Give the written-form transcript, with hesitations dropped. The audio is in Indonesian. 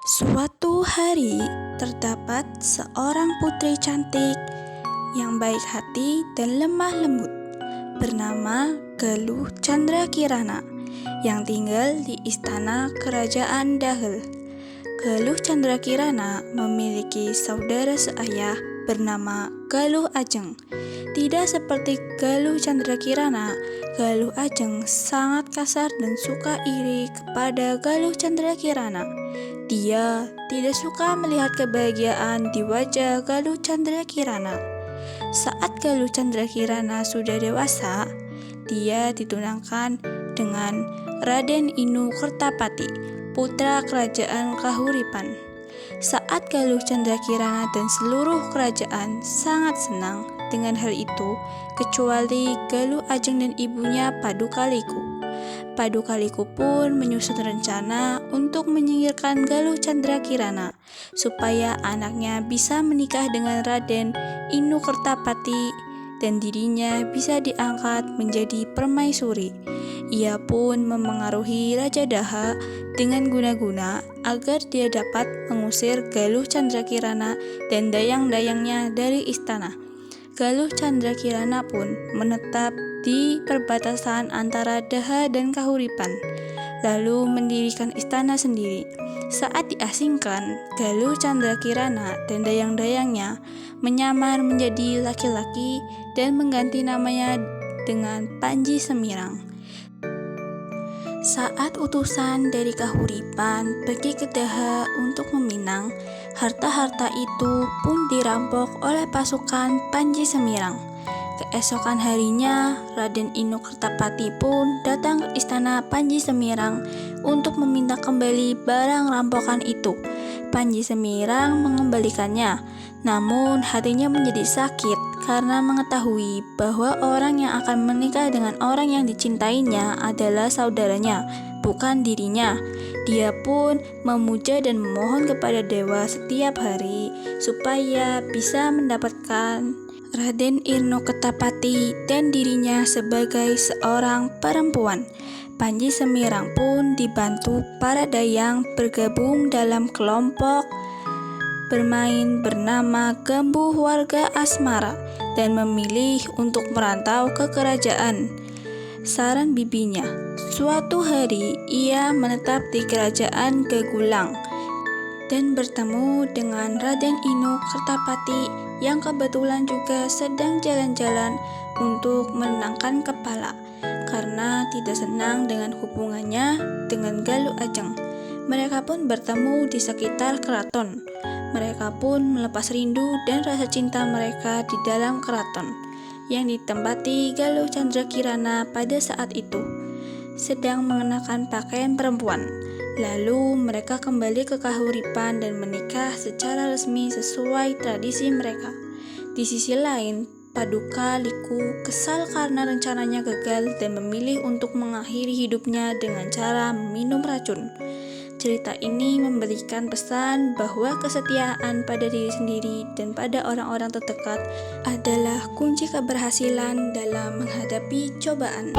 Suatu hari, terdapat seorang putri cantik yang baik hati dan lemah lembut, bernama Galuh Candrakirana, yang tinggal di istana kerajaan Dahel. Galuh Candrakirana memiliki saudara seayah bernama Galuh Ajeng. Tidak seperti Galuh Candrakirana, Galuh Ajeng sangat kasar dan suka iri kepada Galuh Candrakirana. Dia tidak suka melihat kebahagiaan di wajah Galuh Candrakirana. Saat Galuh Candrakirana sudah dewasa, dia ditunangkan dengan Raden Inu Kertapati, putra kerajaan Kahuripan. Saat Galuh Candrakirana dan seluruh kerajaan sangat senang dengan hal itu, kecuali Galuh Ajeng dan ibunya Padukaliku. Padukaliku pun menyusun rencana untuk menyingkirkan Galuh Candrakirana supaya anaknya bisa menikah dengan Raden Inu Kertapati dan dirinya bisa diangkat menjadi permaisuri. Ia pun memengaruhi Raja Daha dengan guna-guna agar dia dapat mengusir Galuh Candrakirana dan dayang-dayangnya dari istana. Galuh Candrakirana pun menetap di perbatasan antara Daha dan Kahuripan, lalu mendirikan istana sendiri. Saat diasingkan, Galuh Candrakirana dan dayang-dayangnya menyamar menjadi laki-laki dan mengganti namanya dengan Panji Semirang. Saat utusan dari Kahuripan pergi ke Daha untuk meminang, harta-harta itu pun dirampok oleh pasukan Panji Semirang. Keesokan harinya, Raden Inu Kertapati pun datang ke istana Panji Semirang untuk meminta kembali barang rampokan itu. Panji Semirang mengembalikannya, namun hatinya menjadi sakit karena mengetahui bahwa orang yang akan menikah dengan orang yang dicintainya adalah saudaranya, bukan dirinya. Dia pun memuja dan memohon kepada dewa setiap hari supaya bisa mendapatkan Raden Inu Kertapati dan dirinya sebagai seorang perempuan. Panji Semirang pun dibantu para dayang bergabung dalam kelompok bermain bernama Gembuh Warga Asmara dan memilih untuk merantau ke kerajaan. Saran bibinya, suatu hari ia menetap di kerajaan Gegulang dan bertemu dengan Raden Inu Kertapati yang kebetulan juga sedang jalan-jalan untuk menenangkan kepala karena tidak senang dengan hubungannya dengan Galuh Ajeng. Mereka pun bertemu di sekitar keraton. Mereka pun melepas rindu dan rasa cinta mereka di dalam keraton yang ditempati Galuh Candrakirana pada saat itu, sedang mengenakan pakaian perempuan. Lalu mereka kembali ke Kahuripan dan menikah secara resmi sesuai tradisi mereka. Di sisi lain, Padukaliku kesal karena rencananya gagal dan memilih untuk mengakhiri hidupnya dengan cara minum racun. Cerita ini memberikan pesan bahwa kesetiaan pada diri sendiri dan pada orang-orang terdekat adalah kunci keberhasilan dalam menghadapi cobaan.